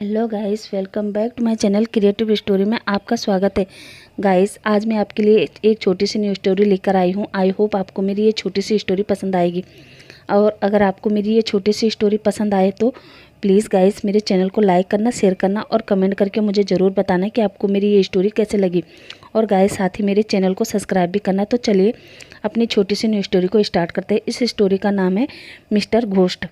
Hello guys, welcome back to my channel creative story में आपका स्वागत है। गाइस, आज मैं आपके लिए एक छोटी सी न्यू स्टोरी लेकर आई हूँ। आई होप आपको मेरी ये छोटी सी स्टोरी पसंद आएगी। और अगर आपको मेरी ये छोटी सी स्टोरी पसंद आए तो प्लीज़ गाइस मेरे चैनल को लाइक करना, शेयर करना और कमेंट करके मुझे ज़रूर बताना कि आपको मेरी ये स्टोरी कैसे लगी। और गाइस साथ ही मेरे चैनल को सब्सक्राइब भी करना। तो चलिए अपनी छोटी सी न्यू स्टोरी को स्टार्ट करते हैं। इस स्टोरी का नाम है मिस्टर घोस्ट।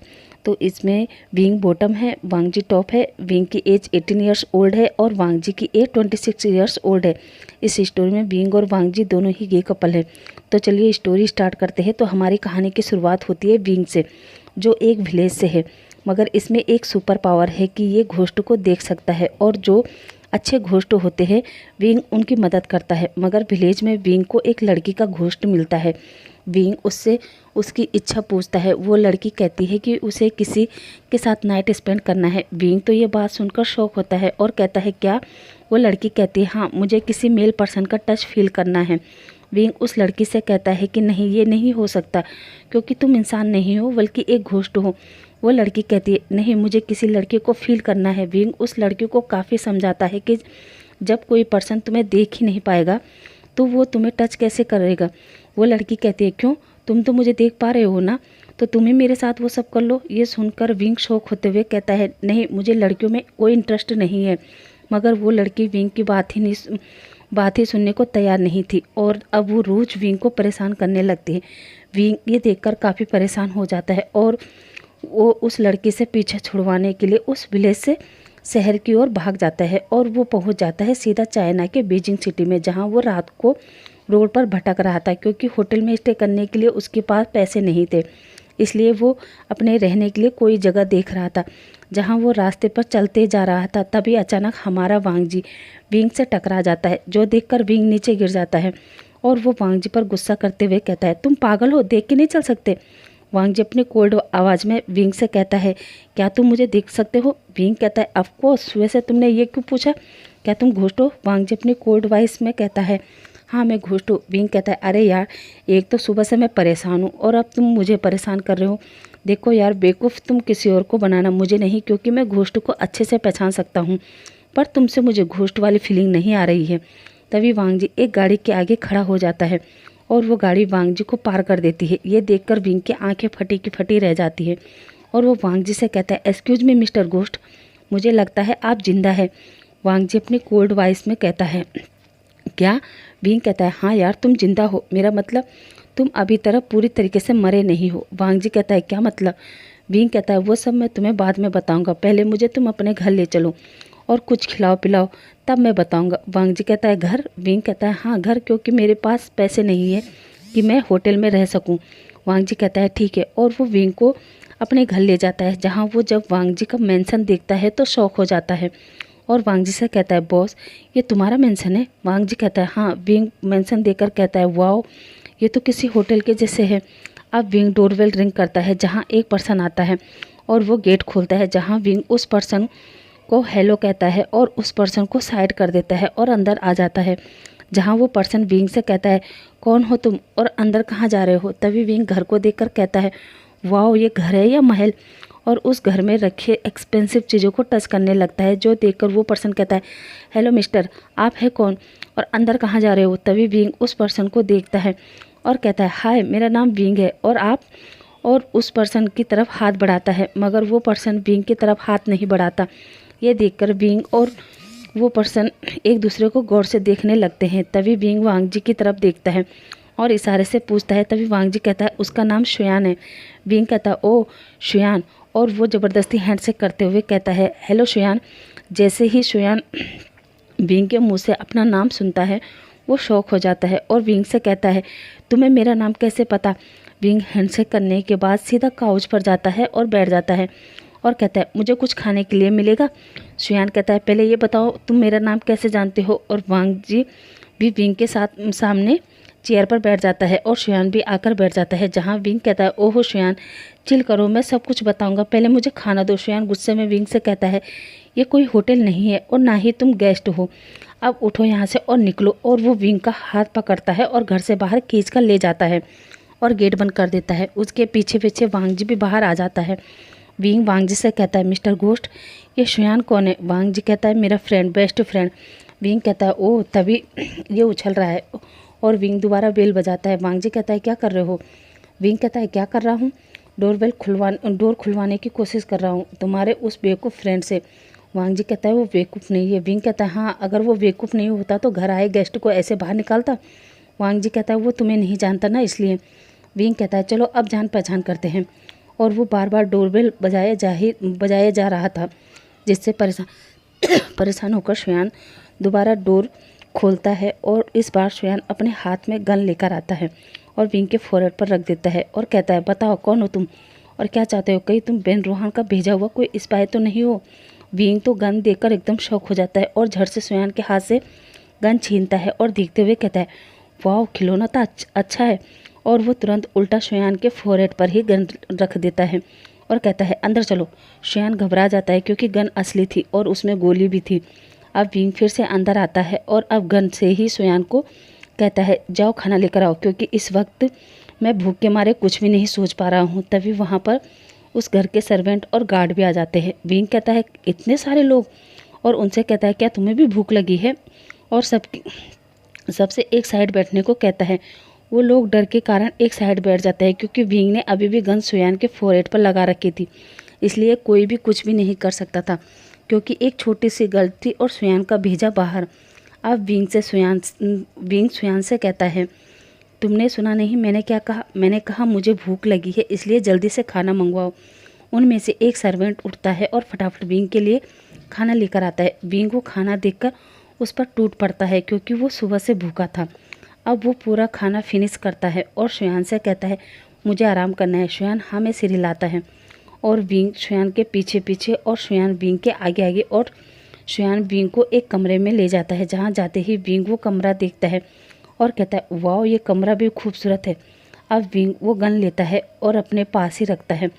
तो इसमें विंग बॉटम है, वांगजी टॉप है। विंग की एज 18 ईयर्स ओल्ड है और वांगजी की एज 26 ईयर्स ओल्ड है। इस स्टोरी में विंग और वांगजी दोनों ही गे कपल है। तो चलिए स्टोरी स्टार्ट करते हैं। तो हमारी कहानी की शुरुआत होती है विंग से, जो एक विलेज से है, मगर इसमें एक सुपर पावर है कि ये घोस्ट को देख सकता है। और जो अच्छे घोस्ट होते हैं विंग उनकी मदद करता है। मगर विलेज में विंग को एक लड़की का घोस्ट मिलता है। विंग उससे उसकी इच्छा पूछता है। वो लड़की कहती है कि उसे किसी के साथ नाइट स्पेंड करना है। विंग तो ये बात सुनकर शॉक होता है और कहता है क्या? वो लड़की कहती है हाँ, मुझे किसी मेल पर्सन का टच फील करना है। विंग उस लड़की से कहता है कि नहीं, ये नहीं हो सकता क्योंकि तुम इंसान नहीं हो बल्कि एक घोस्ट हो। वो लड़की कहती है नहीं, मुझे किसी लड़के को फील करना है। विंग उस लड़की को काफ़ी समझाता है कि जब कोई पर्सन तुम्हें देख ही नहीं पाएगा तो वो तुम्हें टच कैसे करेगा। वो लड़की कहती है क्यों, तुम तो मुझे देख पा रहे हो ना, तो तुम ही मेरे साथ वो सब कर लो। ये सुनकर विंग शौक होते हुए कहता है नहीं, मुझे लड़कियों में कोई इंटरेस्ट नहीं है। मगर वो लड़की विंग की बात ही सुनने को तैयार नहीं थी और अब वो रोज विंग को परेशान करने लगती है। विंग ये देखकर काफ़ी परेशान हो जाता है और वो उस लड़की से पीछा छुड़वाने के लिए उस विलेज से शहर की ओर भाग जाता है। और वो पहुंच जाता है सीधा चाइना के बीजिंग सिटी में, जहां वो रात को रोड पर भटक रहा था क्योंकि होटल में स्टे करने के लिए उसके पास पैसे नहीं थे। इसलिए वो अपने रहने के लिए कोई जगह देख रहा था। जहां वो रास्ते पर चलते जा रहा था तभी अचानक हमारा वांगजी विंग से टकरा जाता है, जो देखकर विंग नीचे गिर जाता है। और वो वांगजी पर गुस्सा करते हुए कहता है तुम पागल हो, देख के नहीं चल सकते। वांगजी अपनी कोल्ड आवाज़ में विंग से कहता है क्या तुम मुझे देख सकते हो? विंग कहता है ऑफ कोर्स, वैसे तुमने ये क्यों पूछा, क्या तुम घोस्ट हो? वांगजी अपनी कोल्ड वॉइस में कहता है हाँ मैं घोस्ट हूँ। विंग कहता है अरे यार, एक तो सुबह से मैं परेशान हूँ और अब तुम मुझे परेशान कर रहे हो। देखो यार बेवकूफ़, तुम किसी और को बनाना, मुझे नहीं, क्योंकि मैं घोस्ट को अच्छे से पहचान सकता हूँ। पर तुमसे मुझे घोस्ट वाली फीलिंग नहीं आ रही है। तभी वांगजी एक गाड़ी के आगे खड़ा हो जाता है और वो गाड़ी वांगजी को पार कर देती है। ये देखकर विंग की आंखें फटी की फटी रह जाती है और वो वांगजी से कहता है एक्सक्यूज मी मिस्टर घोस्ट, मुझे लगता है आप जिंदा है। वांगजी अपनी कोल्ड वॉइस में कहता है क्या? विंग कहता है हाँ यार, तुम जिंदा हो, मेरा मतलब तुम अभी तरह पूरी तरीके से मरे नहीं हो। वांगजी कहता है क्या मतलब? विंग कहता है वो सब मैं तुम्हें बाद में बताऊंगा, पहले मुझे तुम अपने घर ले चलो और कुछ खिलाओ पिलाओ, तब मैं बताऊंगा। वांगजी कहता है घर? विंग कहता है हाँ घर, क्योंकि मेरे पास पैसे नहीं है कि मैं होटल में रह सकूं। वांगजी कहता है ठीक है और वो विंग को अपने घर ले जाता है, जहां वो जब वांगजी का मेंशन देखता है तो शौक हो जाता है और वांगजी से कहता है बॉस, ये तुम्हारा मेंशन है? वांगजी कहता है हाँ। विंग मेंशन देकर कहता है वाओ, ये तो किसी होटल के जैसे है। अब विंग डोरबेल रिंग करता है, जहाँ एक पर्सन आता है और वो गेट खोलता है, जहाँ विंग उस पर्सन को हेलो कहता है और उस पर्सन को साइड कर देता है और अंदर आ जाता है, जहाँ वो पर्सन विंग से कहता है कौन हो तुम और अंदर कहाँ जा रहे हो। तभी विंग घर को देखकर कहता है वाओ, ये घर है या महल, और उस घर में रखे एक्सपेंसिव चीज़ों को टच करने लगता है, जो देखकर वो पर्सन कहता है हेलो मिस्टर, आप है कौन और अंदर कहाँ जा रहे हो। तभी विंग उस पर्सन को देखता है और कहता है हाय, मेरा नाम विंग है और आप, और उस पर्सन की तरफ हाथ बढ़ाता है, मगर वो पर्सन विंग की तरफ हाथ नहीं बढ़ाता। ये देखकर विंग और वो पर्सन एक दूसरे को गौर से देखने लगते हैं। तभी विंग वांगजी की तरफ देखता है और इशारे से पूछता है। तभी वांगजी कहता है उसका नाम शुयान है। विंग कहता है ओ शुयान, और वो ज़बरदस्ती हैंडशेक करते हुए कहता है हेलो शुयान। जैसे ही शुयान विंग के मुंह से अपना नाम सुनता है वो शॉक हो जाता है और विंग से कहता है तुम्हें मेरा नाम कैसे पता। विंग हैंडशेक करने के बाद सीधा काउच पर जाता है और बैठ जाता है और कहता है मुझे कुछ खाने के लिए मिलेगा। शुयान कहता है पहले ये बताओ तुम मेरा नाम कैसे जानते हो। और वांगजी भी विंग के साथ सामने चेयर पर बैठ जाता है और शुयान भी आकर बैठ जाता है, जहाँ विंग कहता है ओहो शुयान, चिल करो, मैं सब कुछ बताऊंगा, पहले मुझे खाना दो। शुयान गुस्से में विंग से कहता है ये कोई होटल नहीं है और ना ही तुम गेस्ट हो, अब उठो यहाँ से और निकलो। और वो विंग का हाथ पकड़ता है और घर से बाहर खींच कर ले जाता है और गेट बंद कर देता है। उसके पीछे पीछे वांगजी भी बाहर आ जाता है विंग वांग जी से कहता है, मिस्टर घोस्ट ये शुयान कौन है? वांग जी कहता है, मेरा फ्रेंड, बेस्ट फ्रेंड। विंग कहता है, ओह तभी ये उछल रहा है। और विंग दोबारा बेल बजाता है। वांग जी कहता है, क्या कर रहे हो? विंग कहता है, क्या कर रहा हूँ? डोर खुलवाने की कोशिश कर रहा हूँ तुम्हारे उस बेवकूफ़ फ्रेंड से। वांग जी कहता है, वो बेवकूफ़ नहीं है। विंग कहता है, हाँ अगर वो बेवकूफ़ नहीं होता तो घर आए गेस्ट को ऐसे बाहर निकालता। वांग जी कहता है, वो तुम्हें नहीं जानता ना इसलिए। विंग कहता है, चलो अब जान पहचान करते हैं। और वो बार बार डोरबेल बजाया जा रहा था, जिससे परेशान होकर शुयान दोबारा डोर खोलता है। और इस बार शुयान अपने हाथ में गन लेकर आता है और विंग के फोrehead पर रख देता है और कहता है, बताओ कौन हो तुम और क्या चाहते हो? कहीं तुम बेन रोहान का भेजा हुआ कोई स्पाई तो नहीं हो? विंग तो गन देखकर एकदम शॉक हो जाता है और झट से शुयान के हाथ से गन छीनता है और देखते हुए कहता है, वाह खिलौना तो अच्छा है। और वो तुरंत उल्टा शुयान के फोrehead पर ही गन रख देता है और कहता है, अंदर चलो। शुयान घबरा जाता है क्योंकि गन असली थी और उसमें गोली भी थी। अब विंग फिर से अंदर आता है और अब गन से ही शुयान को कहता है, जाओ खाना लेकर आओ, क्योंकि इस वक्त मैं भूख के मारे कुछ भी नहीं सोच पा रहा हूँ। तभी वहाँ पर उस घर के सर्वेंट और गार्ड भी आ जाते हैं। विंग कहता है, इतने सारे लोग? और उनसे कहता है, क्या तुम्हें भी भूख लगी है? और सबसे एक साइड बैठने को कहता है। वो लोग डर के कारण एक साइड बैठ जाते हैं क्योंकि विंग ने अभी भी गन शुयान के फोrehead पर लगा रखी थी, इसलिए कोई भी कुछ भी नहीं कर सकता था क्योंकि एक छोटी सी गलती और शुयान का भेजा बाहर। अब विंग शुयान से कहता है, तुमने सुना नहीं मैंने क्या कहा? मैंने कहा मुझे भूख लगी है, इसलिए जल्दी से खाना मंगवाओ। उनमें से एक सर्वेंट उठता है और फटाफट विंग के लिए खाना लेकर आता है। विंग को खाना देखकर उस पर टूट पड़ता है क्योंकि वो सुबह से भूखा था। अब वो पूरा खाना फिनिश करता है और शुयान से कहता है, मुझे आराम करना है। शुयान हाँ में सिर हिलाता है और विंग शुयान के पीछे पीछे और शुयान विंग के आगे आगे। और शुयान विंग को एक कमरे में ले जाता है, जहाँ जाते ही विंग वो कमरा देखता है और कहता है, वाह ये कमरा भी खूबसूरत है। अब विंग वो गन लेता है और अपने पास ही रखता है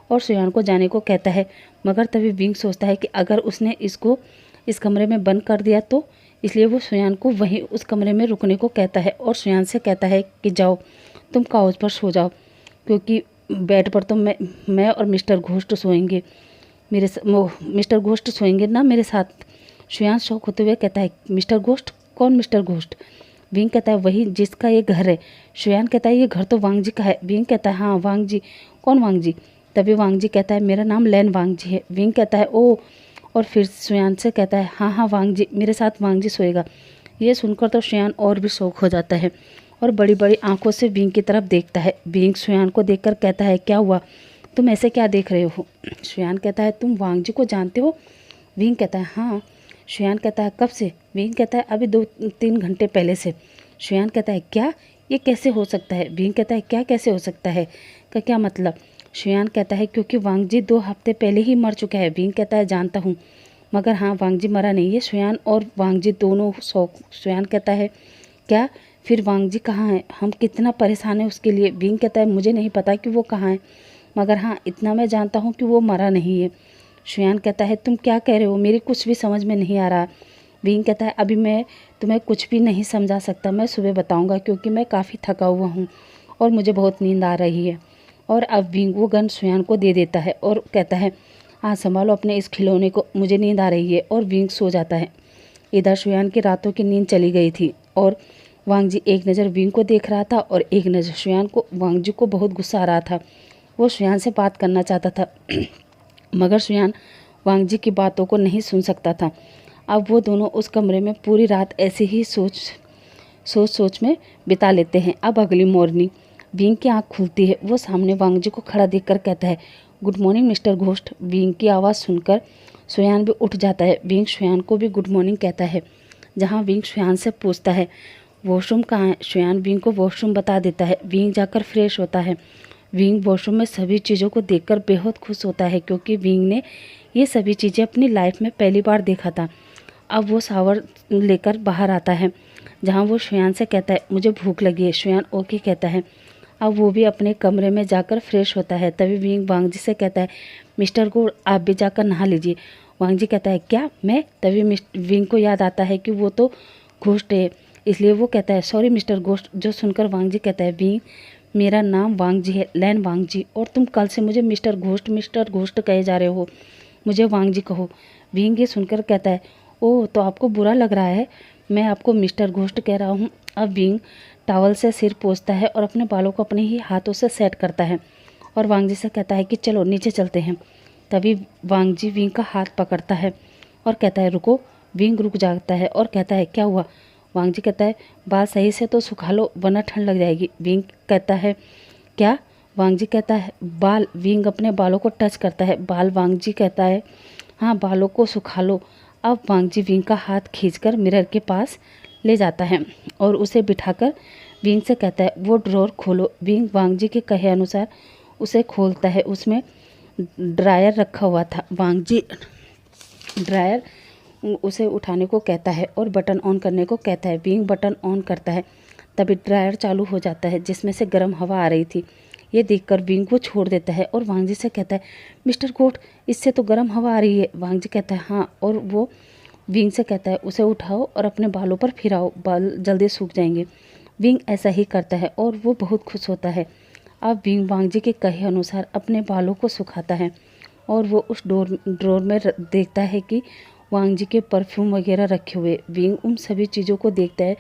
और शुयान को जाने को कहता है, मगर तभी विंग सोचता है कि अगर उसने इसको इस कमरे में बंद कर दिया तो, इसलिए वो शुयान को वहीं उस कमरे में रुकने को कहता है और शुयान से कहता है कि जाओ तुम काउच पर सो जाओ, क्योंकि बेड पर तो मैं और मिस्टर घोस्ट सोएंगे। मिस्टर घोस्ट सोएंगे ना मेरे साथ। शुयान शौक होते हुए कहता है, मिस्टर घोस्ट? कौन मिस्टर घोस्ट? विंग कहता है, वही जिसका ये घर है। शुयान कहता है, ये घर तो वांग जी का है। विंग कहता है, हाँ वांग जी? कौन वांग जी? तभी वांग जी कहता है, मेरा नाम लैन वांग जी है। विंग कहता है, ओ। और फिर शुयान से कहता है, हाँ हाँ वांग जी, मेरे साथ वांग जी सोएगा। ये सुनकर तो शुयान और भी शौक हो जाता है और बड़ी बड़ी आंखों से विंग की तरफ देखता है। विंग शुयान को देखकर कहता है, क्या हुआ? तुम ऐसे क्या देख रहे हो? शुयान कहता है, तुम वांग जी को जानते हो? विंग कहता है, हाँ। शुयान कहता है, कब से? विंग कहता है, अभी 2-3 घंटे पहले से। शुयान कहता है, क्या? ये कैसे हो सकता है? विंग कहता है, क्या कैसे हो सकता है का क्या मतलब? शुयान कहता है, क्योंकि वांग जी 2 हफ्ते पहले ही मर चुका है। विंग कहता है, जानता हूँ, मगर हाँ वांग जी मरा नहीं है। शुयान और वांग जी दोनों शुयान कहता है, क्या? फिर वांग जी कहाँ है? हम कितना परेशान है उसके लिए। विंग कहता है, मुझे नहीं पता कि वो कहाँ है, मगर हाँ इतना मैं जानता हूँ कि वो मरा नहीं है। शुयान कहता है, तुम क्या कह रहे हो? मेरी कुछ भी समझ में नहीं आ रहा। विंग कहता है, अभी मैं तुम्हें कुछ भी नहीं समझा सकता, मैं सुबह बताऊंगा क्योंकि मैं काफ़ी थका हुआ हूँ और मुझे बहुत नींद आ रही है। और अब विंग वो गन शुयान को दे देता है और कहता है, हाँ संभालो अपने इस खिलौने को, मुझे नींद आ रही है। और विंग सो जाता है। इधर शुयान की रातों की नींद चली गई थी और वांग जी एक नज़र विंग को देख रहा था और एक नज़र शुयान को। वांग जी को बहुत गुस्सा आ रहा था, वो शुयान से बात करना चाहता था मगर शुयान वांग जी की बातों को नहीं सुन सकता था। अब वो दोनों उस कमरे में पूरी रात ऐसे ही सोच में बिता लेते हैं। अब अगली मॉर्निंग विंग की आँख खुलती है। वो सामने वांग जी को खड़ा देखकर कहता है, good morning mister ghost. Wing की आवाज़ सुनकर शुयान भी उठ जाता है। विंग शुयान को भी गुड मॉर्निंग कहता है। जहाँ विंग शुयान से पूछता है, वॉशरूम कहाँ है? शुयान विंग को वॉशरूम बता देता है। विंग जाकर फ्रेश होता है। विंग वॉशरूम में सभी चीज़ों को देखकर बेहद खुश होता है क्योंकि विंग ने ये सभी चीज़ें अपनी लाइफ में पहली बार देखा था। अब वो शावर लेकर बाहर आता है, जहाँ वो शुयान से कहता है, मुझे भूख लगी है। शुयान ओके कहता है। अब वो भी अपने कमरे में जाकर फ्रेश होता है। तभी विंग वांग जी से कहता है, मिस्टर को आप भी जाकर नहा लीजिए। वांग जी कहता है, क्या मैं? तभी विंग को याद आता है कि वो तो घोस्ट है, इसलिए वो कहता है, सॉरी मिस्टर घोस्ट। जो सुनकर वांग जी कहता है, विंग मेरा नाम वांगजी है, लैन वांगजी, और तुम कल से मुझे मिस्टर घोस्ट कहे जा रहे हो। मुझे वांगजी कहो। विंग ये सुनकर कहता है, ओह तो आपको बुरा लग रहा है, मैं आपको मिस्टर घोस्ट कह रहा हूँ। अब विंग टॉवल से सिर पोंछता है और अपने बालों को अपने ही हाथों से सेट करता है और वांगजी से कहता है कि चलो नीचे चलते हैं। तभी वांगजी विंग का हाथ पकड़ता है और कहता है रुको। विंग रुक जाता है और कहता है क्या हुआ। वांगजी कहता है बाल सही से तो सुखा लो वरना ठंड लग जाएगी। विंग कहता है क्या। वांगजी कहता है बाल। विंग अपने बालों को टच करता है। बाल। वांगजी कहता है हाँ बालों को सुखा लो। अब वांगजी विंग का हाथ खींचकर मिरर के पास ले जाता है और उसे बिठाकर विंग से कहता है वो ड्रॉर खोलो। विंग वांगजी के कहे अनुसार उसे खोलता है। उसमें ड्रायर रखा हुआ था। वांगजी ड्रायर उसे उठाने को कहता है और बटन ऑन करने को कहता है। विंग बटन ऑन करता है, तभी ड्रायर चालू हो जाता है जिसमें से गर्म हवा आ रही थी। ये देखकर विंग वो छोड़ देता है और वांगजी से कहता है मिस्टर घोट इससे तो गर्म हवा आ रही है। वांगजी कहता है हाँ, और वो विंग से कहता है उसे उठाओ और अपने बालों पर फिराओ, बाल जल्दी सूख जाएंगे। विंग ऐसा ही करता है और वो बहुत खुश होता है। अब विंग वांगजी के कहे अनुसार अपने बालों को सुखाता है और वो उस ड्रॉर में देखता है कि वांगजी के परफ्यूम वगैरह रखे हुए। विंग उन सभी चीज़ों को देखता है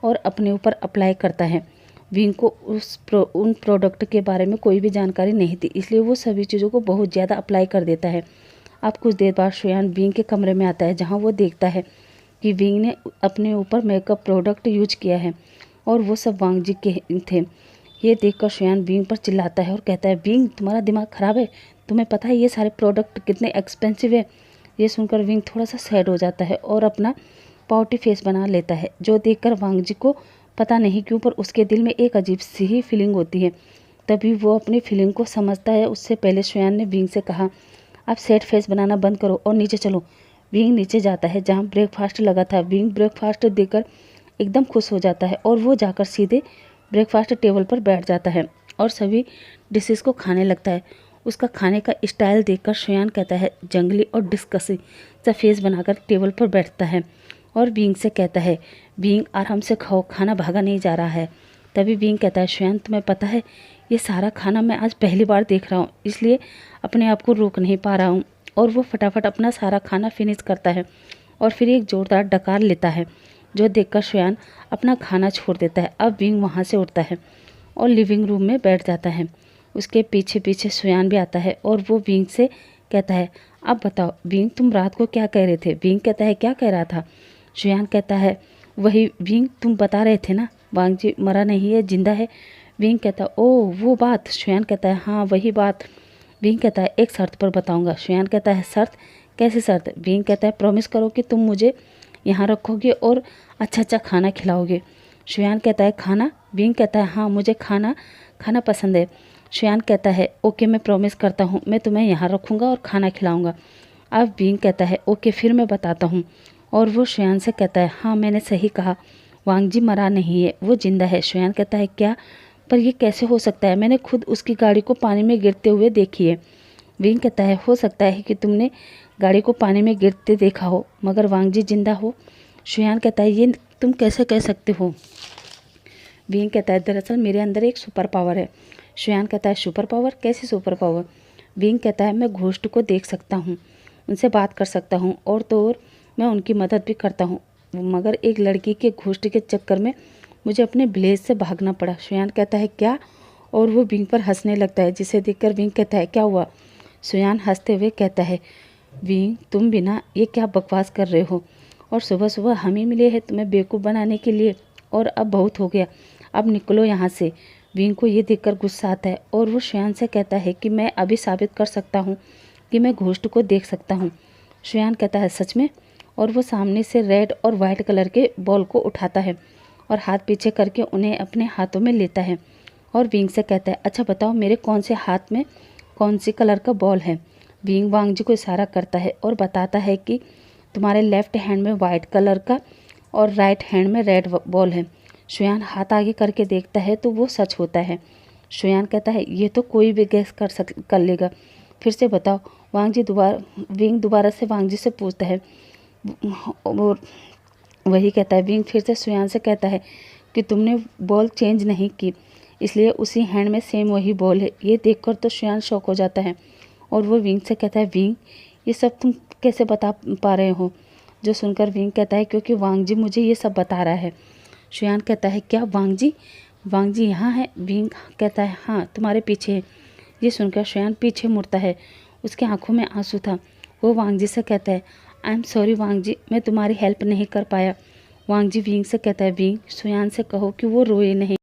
और अपने ऊपर अप्लाई करता है। विंग को उन प्रोडक्ट के बारे में कोई भी जानकारी नहीं थी, इसलिए वो सभी चीज़ों को बहुत ज़्यादा अप्लाई कर देता है। अब कुछ देर बाद शुयान विंग के कमरे में आता है जहाँ वो देखता है कि विंग ने अपने ऊपर मेकअप प्रोडक्ट यूज किया है और वो सब वांगजी के थे। ये देखकर शुयान विंग पर चिल्लाता है और कहता है विंग तुम्हारा दिमाग ख़राब है, तुम्हें पता है ये सारे प्रोडक्ट कितने एक्सपेंसिव है। ये सुनकर विंग थोड़ा सा सैड हो जाता है और अपना पाउटी फेस बना लेता है, जो देखकर वांगजी को पता नहीं क्यों पर उसके दिल में एक अजीब सी ही फीलिंग होती है। तभी वो अपनी फीलिंग को समझता है। उससे पहले शुयान ने विंग से कहा आप सैड फेस बनाना बंद करो और नीचे चलो। विंग नीचे जाता है जहाँ ब्रेकफास्ट लगा था। विंग ब्रेकफास्ट देखकर एकदम खुश हो जाता है और वो जाकर सीधे ब्रेकफास्ट टेबल पर बैठ जाता है और सभी डिशेस को खाने लगता है। उसका खाने का स्टाइल देखकर शुयान कहता है जंगली और डिस्कसी सा फेस बनाकर टेबल पर बैठता है और विंग से कहता है विंग आराम से खाओ, खाना भागा नहीं जा रहा है। तभी विंग कहता है शुयान तुम्हें पता है ये सारा खाना मैं आज पहली बार देख रहा हूँ, इसलिए अपने आप को रोक नहीं पा रहा हूँ। और वो फटाफट अपना सारा खाना फिनिश करता है और फिर एक ज़ोरदार डकार लेता है, जो देखकर शुयान अपना खाना छोड़ देता है। अब विंग वहाँ से उठता है और लिविंग रूम में बैठ जाता है। उसके पीछे पीछे शुयान भी आता है और वो विंग से कहता है अब बताओ विंग तुम रात को क्या कह रहे थे। विंग कहता है क्या कह रहा था। शुयान कहता है वही विंग तुम बता रहे थे ना, वांगजी मरा नहीं है, जिंदा है। विंग कहता है ओह वो बात। शुयान कहता है हाँ वही बात। विंग कहता है एक शर्त पर बताऊंगा। शुयान कहता है शर्त, कैसी शर्त। विंग कहता है प्रॉमिस करो कि तुम मुझे यहाँ रखोगे और अच्छा अच्छा खाना खिलाओगे। शुयान कहता है खाना। विंग कहता है हाँ मुझे खाना पसंद है। शुयान कहता है ओके मैं प्रॉमिस करता हूँ मैं तुम्हें यहाँ रखूँगा और खाना खिलाऊँगा। अब विंग कहता है ओके फिर मैं बताता हूँ। और वो शुयान से कहता है हाँ मैंने सही कहा, वांगजी मरा नहीं है, वो जिंदा है। शुयान कहता है क्या, पर ये कैसे हो सकता है, मैंने खुद उसकी गाड़ी को पानी में गिरते हुए देखी है। विंग कहता है हो सकता है कि तुमने गाड़ी को पानी में गिरते देखा हो मगर वांगजी जिंदा हो। शुयान कहता है ये तुम कैसे कह सकते हो। विंग कहता है दरअसल मेरे अंदर एक सुपर पावर है। शुयान कहता है सुपर पावर, कैसी सुपर पावर। विंग कहता है मैं घोस्ट को देख सकता हूँ, उनसे बात कर सकता हूँ और तो और मैं उनकी मदद भी करता हूँ, मगर एक लड़की के घोस्ट के चक्कर में मुझे अपने विलेज से भागना पड़ा। शुयान कहता है क्या, और वो विंग पर हंसने लगता है, जिसे देखकर विंग कहता है क्या हुआ। शुयान हंसते हुए कहता है विंग तुम भी ना ये क्या बकवास कर रहे हो, और सुबह सुबह हम ही मिले हैं तुम्हें बेवकूफ़ बनाने के लिए, और अब बहुत हो गया, अब निकलो यहाँ से। विंग को ये देखकर गुस्सा आता है और वो शुयान से कहता है कि मैं अभी साबित कर सकता हूँ कि मैं घोस्ट को देख सकता हूँ। शुयान कहता है सच में, और वो सामने से रेड और वाइट कलर के बॉल को उठाता है और हाथ पीछे करके उन्हें अपने हाथों में लेता है और विंग से कहता है अच्छा बताओ मेरे कौन से हाथ में कौन सी कलर का बॉल है। विंग वांगजी को इशारा करता है और बताता है कि तुम्हारे लेफ्ट हैंड में वाइट कलर का और राइट हैंड में रेड बॉल है। शुयान हाथ आगे करके देखता है तो वो सच होता है। शुयान कहता है ये तो कोई भी गैस कर लेगा, फिर से बताओ। विंग दोबारा से वांगजी से पूछता है और वही कहता है। विंग फिर से शुयान से कहता है कि तुमने बॉल चेंज नहीं की, इसलिए उसी हैंड में सेम वही बॉल है। ये देखकर तो श्रेयान शॉक हो जाता है और वो विंग से कहता है, विंग ये सब तुम कैसे बता पा रहे हो? जो सुनकर विंग कहता है, क्योंकि वांग जी मुझे ये सब बता रहा है। श्रेयान कहता है, क्या वांग जी? वांग जी यहाँ है? विंग कहता है, हाँ तुम्हारे पीछे है। ये सुनकर श्रेयान पीछे मुड़ता है, उसके आंखों में आंसू था। वो वांग जी से कहता है, आई एम सॉरी वांग जी, मैं तुम्हारी हेल्प नहीं कर पाया। वांग जी विंग से कहता है, विंग श्रेयान से कहो कि वो रोए नहीं।